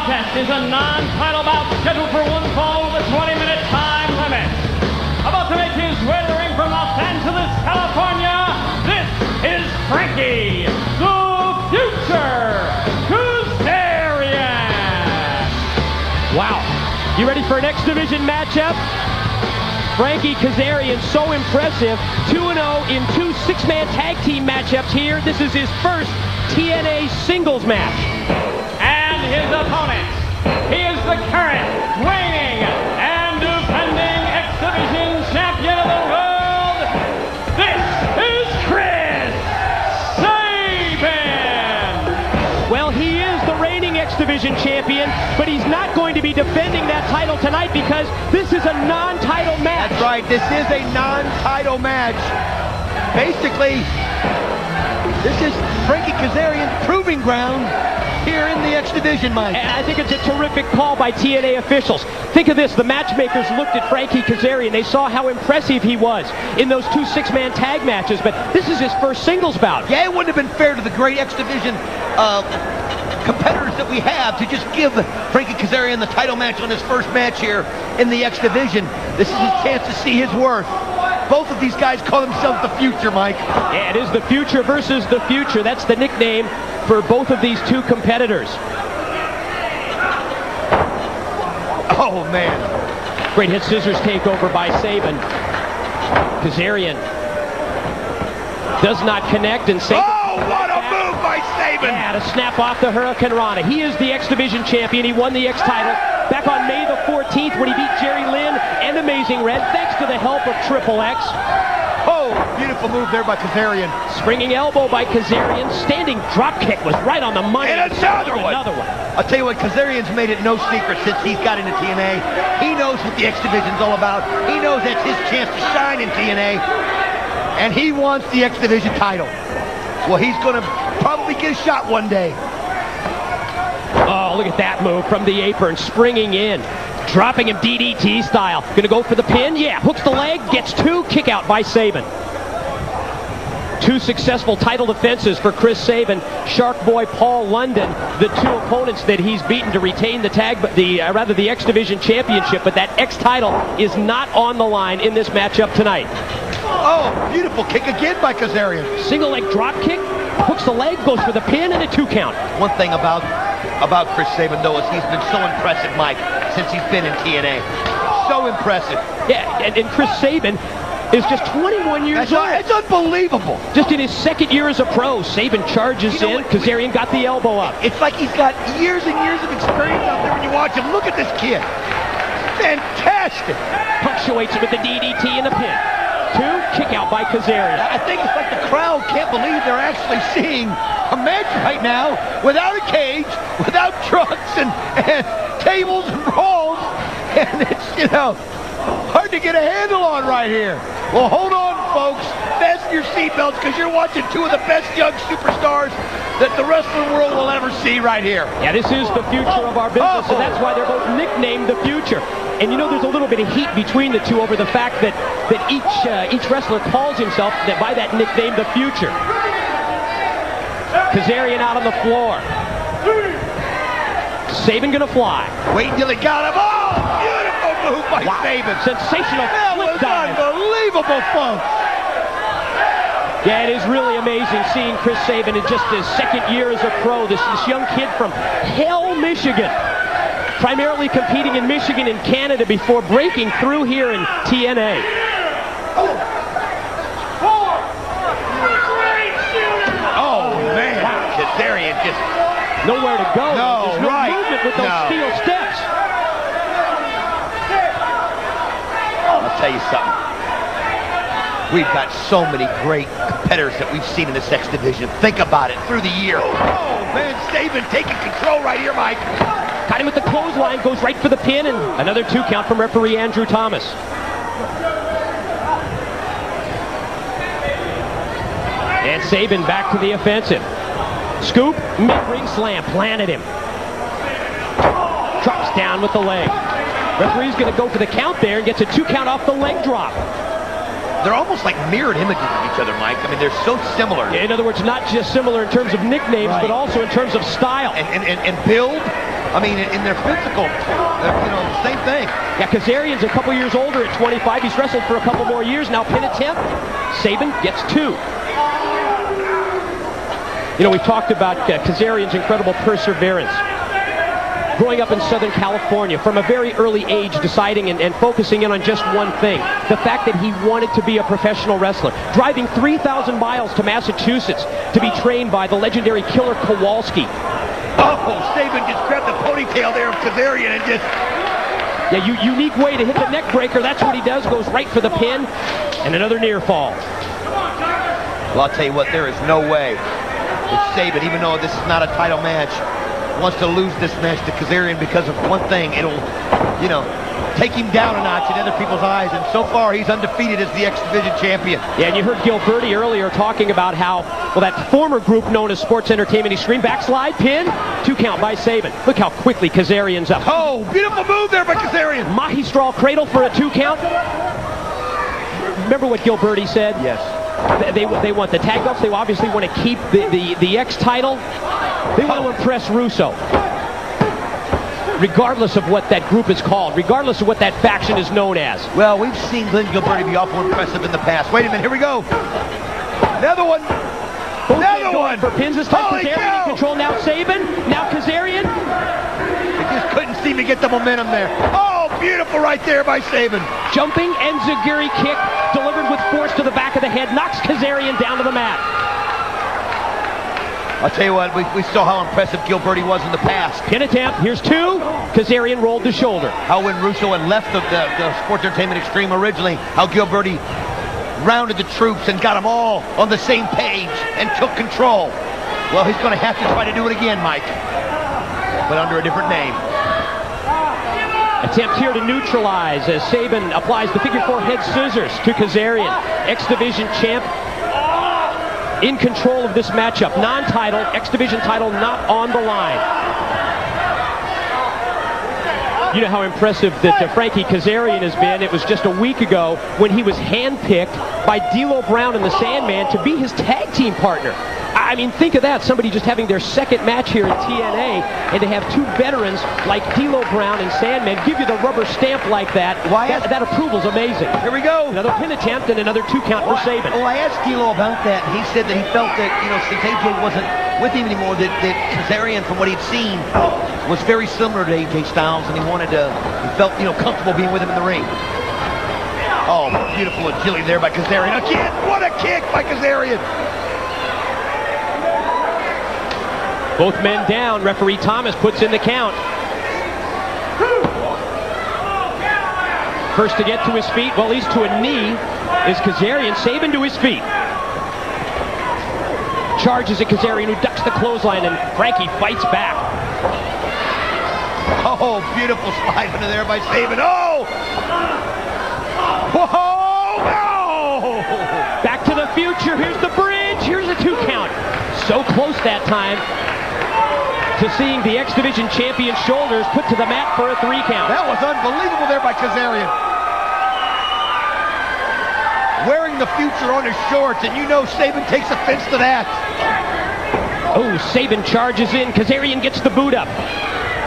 contest is a non-title bout scheduled for one fall with a 20-minute time limit. About to make his way to the ring from Los Angeles, California, this is Frankie, the Future Kazarian. Wow. You ready for an X Division matchup? Frankie Kazarian, so impressive. 2-0 in 2 six-man tag team matchups here. This is his first TNA singles match. And his opponent, he is the current, reigning, and defending X Division champion of the world. This is Chris Sabin. Well, he is the reigning X Division champion, but he's not going to be defending that title tonight because this is a non-title match. That's right, this is a non-title match. Basically, this is Frankie Kazarian's proving ground here in the X Division, Mike. And I think it's a terrific call by TNA officials. Think of this, the matchmakers looked at Frankie Kazarian. They saw how impressive he was in those 2 six-man tag matches, but this is his first singles bout. Yeah, it wouldn't have been fair to the great X Division competitors that we have to just give Frankie Kazarian the title match on his first match here in the X Division. This is his chance to see his worth. Both of these guys call themselves the Future, Mike. Yeah, it is the Future versus the Future. That's the nickname for both of these 2 competitors. Oh, man. Great hit scissors takeover by Sabin. Kazarian does not connect, and Sabin... Oh, what a move by Sabin! Yeah, to snap off the Hurricane Rana. He is the X Division champion. He won the X title back on May the 14th when he beat Jerry Lynn and Amazing Red, thanks to the help of Triple X. Oh, beautiful move there by Kazarian. Springing elbow by Kazarian. Standing drop kick was right on the money. And another one. I'll tell you what, Kazarian's made it no secret since he's got into TNA. He knows what the X Division's all about. He knows that's his chance to shine in TNA. And he wants the X Division title. Well, he's going to probably get a shot one day. Oh, look at that move from the apron, springing in. Dropping him DDT style. Gonna go for the pin? Yeah, hooks the leg, gets 2, kick out by Sabin. 2 successful title defenses for Chris Sabin. Shark Boy Paul London, the 2 opponents that he's beaten to retain the the X Division championship, but that X title is not on the line in this matchup tonight. Oh, beautiful kick again by Kazarian. Single leg drop kick, hooks the leg, goes for the pin, and a 2 count. One thing about Chris Sabin, though, is he's been so impressive, Mike, since he's been in TNA. So impressive. Yeah, and Chris Sabin is just 21 years old. It's unbelievable. Just in his 2nd year as a pro, Sabin charges in. Kazarian got the elbow up. It's like he's got years and years of experience out there when you watch him. Look at this kid. Fantastic. Punctuates it with the DDT and the pin. 2, kick out by Kazarian. I think it's like the crowd can't believe they're actually seeing a match right now without a cage, without trucks and tables and rolls. And it's, hard to get a handle on right here. Well, hold on, folks. Fasten your seatbelts because you're watching 2 of the best young superstars that the wrestling world will ever see right here. Yeah, this is the future of our business, so that's why they're both nicknamed the Future. And there's a little bit of heat between the 2 over the fact that each wrestler calls himself by that nickname, the Future. Kazarian out on the floor. Sabin gonna fly. Wait until he got him. Oh, beautiful move by Sabin. Sensational flip dive. Unbelievable, folks. Yeah, it is really amazing seeing Chris Sabin in just his 2nd year as a pro. This young kid from Hell, Michigan. Primarily competing in Michigan and Canada before breaking through here in TNA. Oh, man. Wow. Kazarian just... Nowhere to go. No, There's no movement with those steel steps. I'll tell you something. We've got so many great competitors that we've seen in this X Division. Think about it through the year. Oh, man, Sabin taking control right here, Mike. Got him with the clothesline, goes right for the pin, and another 2 count from referee Andrew Thomas. And Sabin back to the offensive. Scoop, mid-ring slam, planted him. Drops down with the leg. Referee's going to go for the count there and gets a 2 count off the leg drop. They're almost like mirrored images of each other, Mike. I mean, they're so similar. Yeah, in other words, not just similar in terms of nicknames, but also in terms of style. And build. I mean, in their physical, same thing. Yeah, Kazarian's a couple years older at 25. He's wrestled for a couple more years. Now pin attempt. Sabin gets 2. We've talked about Kazarian's incredible perseverance. Growing up in Southern California, from a very early age, deciding and focusing in on just one thing. The fact that he wanted to be a professional wrestler. Driving 3,000 miles to Massachusetts to be trained by the legendary Killer Kowalski. Oh, Sabin just grabbed the ponytail there of Kazarian and just... Yeah, unique way to hit the neck breaker. That's what he does. Goes right for the pin. And another near fall. Well, I'll tell you what, there is no way that Sabin, even though this is not a title match, wants to lose this match to Kazarian because of one thing. It'll, take him down a notch in other people's eyes. And so far, he's undefeated as the X Division champion. Yeah, and you heard Gilberti earlier talking about how, that former group known as Sports Entertainment Extreme, backslide, pin, 2 count by Sabin. Look how quickly Kazarian's up. Oh, beautiful move there by Kazarian. Mahistral cradle for a 2 count. Remember what Gilberti said? Yes. They want the tag belts. They obviously want to keep the X title. They want to impress Russo. Regardless of what that group is called, regardless of what that faction is known as. Well, we've seen Glenn Gilberti be awful impressive in the past. Wait a minute, here we go. Another one. Another one. For pins this time, Kazarian in control. Now Sabin. Now Kazarian. They just couldn't seem to get the momentum there. Oh, beautiful right there by Sabin. Jumping enziguri kick delivered with force to the back of the head. Knocks Kazarian down to the mat. I'll tell you what, we saw how impressive Gilberti was in the past. Pin attempt. Here's 2. Kazarian rolled the shoulder. How when Russo had left the Sports Entertainment Extreme originally, how Gilberti rounded the troops and got them all on the same page and took control. Well, he's going to have to try to do it again, Mike, but under a different name. Attempt here to neutralize as Sabin applies the figure 4 head scissors to Kazarian. X Division champ in control of this matchup. Non-title, X Division title not on the line. You know how impressive that Frankie Kazarian has been. It was just a week ago when he was handpicked by D'Lo Brown and the Sandman to be his tag team partner. I mean, think of that. Somebody just having their second match here in TNA, and to have 2 veterans like D'Lo Brown and Sandman give you the rubber stamp like that. That approval's amazing. Here we go. Another pin attempt and another 2 count for Sabin. Well, I asked D'Lo about that, and he said that he felt that, since AJ wasn't with him anymore, that Kazarian, from what he'd seen, was very similar to AJ Styles, and he felt, comfortable being with him in the ring. Oh, beautiful agility there by Kazarian. Again, what a kick by Kazarian. Both men down. Referee Thomas puts in the count. First to get to his feet, well, he's to a knee, is Kazarian. Sabin to his feet. Charges at Kazarian, who ducks the clothesline, and Frankie fights back. Oh, beautiful slide under there by Sabin. Oh! Whoa! No! Back to the future. Here's the bridge. Here's a 2 count. So close that time to seeing the X Division champion shoulders put to the mat for a 3 count. That was unbelievable there by Kazarian. Wearing the future on his shorts, and Sabin takes offense to that. Oh, Sabin charges in. Kazarian gets the boot up.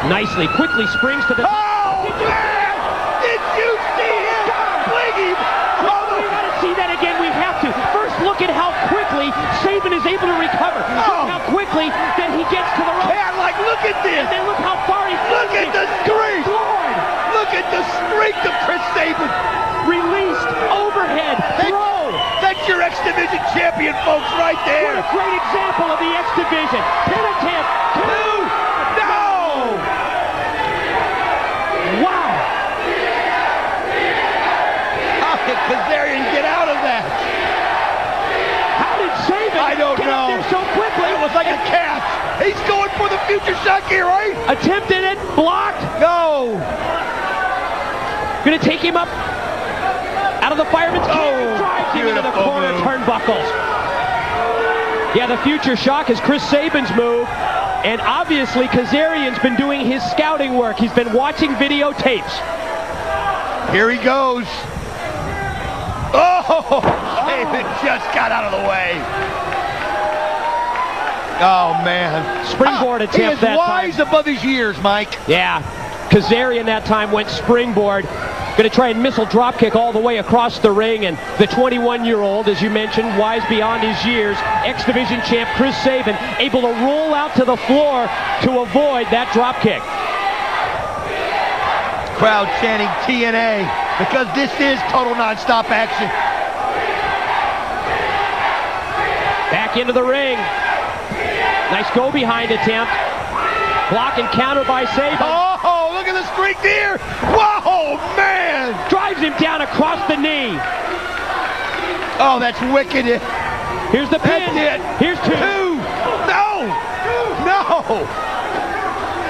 Nicely, quickly springs to the... Oh, man! Did you see him? Blingy! Oh, we gotta see that again. We have to. First, look at how quickly Sabin is able to recover. Look how quickly then he gets to the rope. Man, look at this! And then look how far he's... Look at the strength! Look at the strength of Chris Sabin! Released, overhead, throw! That's your X Division champion, folks, right there! What a great example of the X Division. Pin attempt, 2! No! Wow! How did Kazarian get out of that? How did Sabin I don't get know. up there so quickly? It was like a catch. He's going for the future shock here, right? Attempted it, blocked. No. Gonna take him up out of the fireman's carry. Drives him into the corner turnbuckles. Yeah, the future shock is Chris Sabin's move. And obviously, Kazarian's been doing his scouting work. He's been watching videotapes. Here he goes. Oh, Sabin just got out of the way. Oh, man. Springboard attempt he is that wise time. above his years, Mike. Yeah. Kazarian that time went springboard. Going to try and missile dropkick all the way across the ring. And the 21-year-old, as you mentioned, wise beyond his years, X-Division champ Chris Sabin, able to roll out to the floor to avoid that dropkick. Crowd chanting TNA because this is total nonstop action. Back into the ring. Nice go behind attempt. Block and counter by Sabin. Oh, look at the streak here. Whoa, man. Drives him down across the knee. Oh, that's wicked. Here's the pin. That's it. Here's two. No.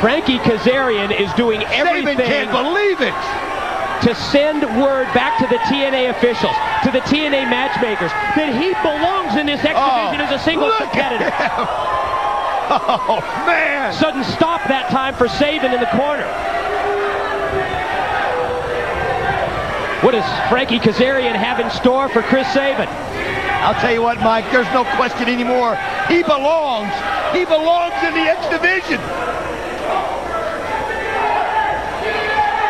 Frankie Kazarian is doing everything Sabin can't believe it. to send word back to the TNA officials, to the TNA matchmakers, that he belongs in this X Division as a single competitor. Oh, man. Sudden stop that time for Sabin in the corner. What does Frankie Kazarian have in store for Chris Sabin? I'll tell you what, Mike, there's no question anymore. He belongs. He belongs in the X Division.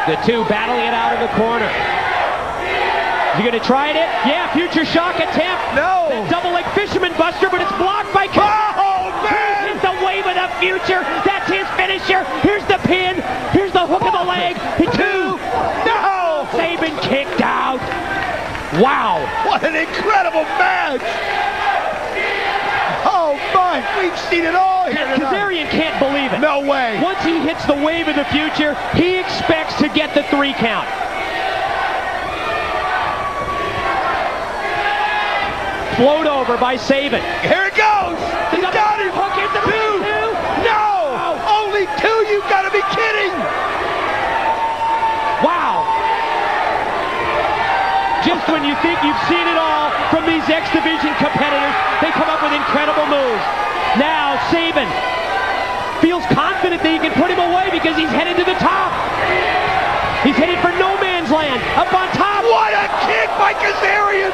The two battling it out in the corner. Is he going to try it? Yeah, future shock attempt. No. The double leg fisherman buster, but it's blocked by Kazarian. Oh, man. It's the wave of the future. That's his finisher. Here's the pin. Here's the hook of the leg. Two. No. Sabin kicked out. Wow. What an incredible match. Oh, Mike, we've seen it all here tonight. Kazarian can't believe it. No way. Once he hits the wave of the future, he expects to get the 3 count. Float over by Sabin. Here it goes. He got it. Hook into the Two. No. Only 2. You've got to be kidding. Wow. Just when you think you've seen it all from these X Division competitors, they come up with incredible moves. Now Sabin feels confident that he can put him away because he's headed to the top. He's headed for no man's land. Up on top. What a kick by Kazarian.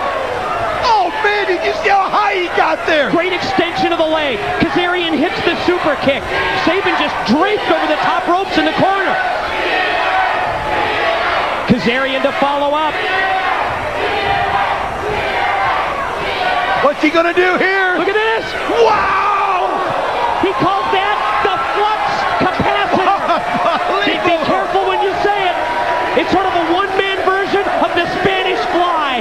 Oh, man, did you see how high he got there? Great extension of the leg. Kazarian hits the super kick. Sabin just draped over the top ropes in the corner. Kazarian to follow up. What's he going to do here? Look at this. Wow! He calls that the flux capacitor. Be careful when you say it. It's sort of a one-man version of the Spanish Fly.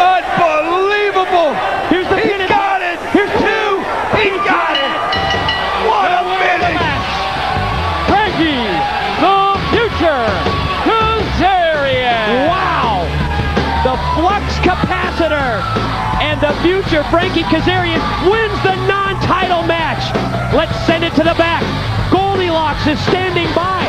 Unbelievable! Here's the pin. He got it! Here's 2. He got it! What a finish! Frankie, the future, Kazarian. Wow! The flux capacitor and the future Frankie Kazarian wins the non-title match. Let's send it to the back. Goldilocks is standing by.